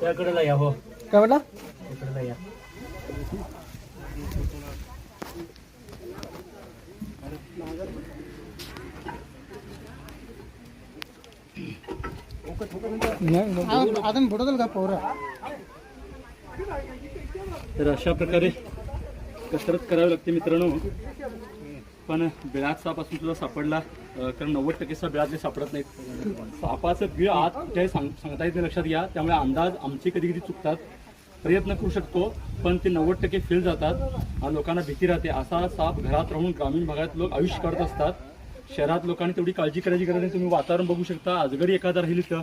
त्याकडे या हो काय म्हटला इकडे या अजून बुडवल का पोरं. तर अशा प्रकारे कसरत करावी लागते मित्रांनो. पण बिळात साप असून सुद्धा सापडला कारण 90% बिळातले सापडत नाहीत. सापाचं बिळ आत कुठे सांगता येत नाही लक्षात घ्या. त्यामुळे अंदाज आमचे कधी कधी चुकतात. प्रयत्न करू शकतो पण ते 90% फेल जातात आणि लोकांना भीती राहते. असा साप घरात राहून ग्रामीण भागात लोक आयुष्य करत असतात. शहरात लोकांनी तेवढी काळजी करायची गरज नाही. तुम्ही वातावरण बघू शकता. अजगरी एखादा राहील इथं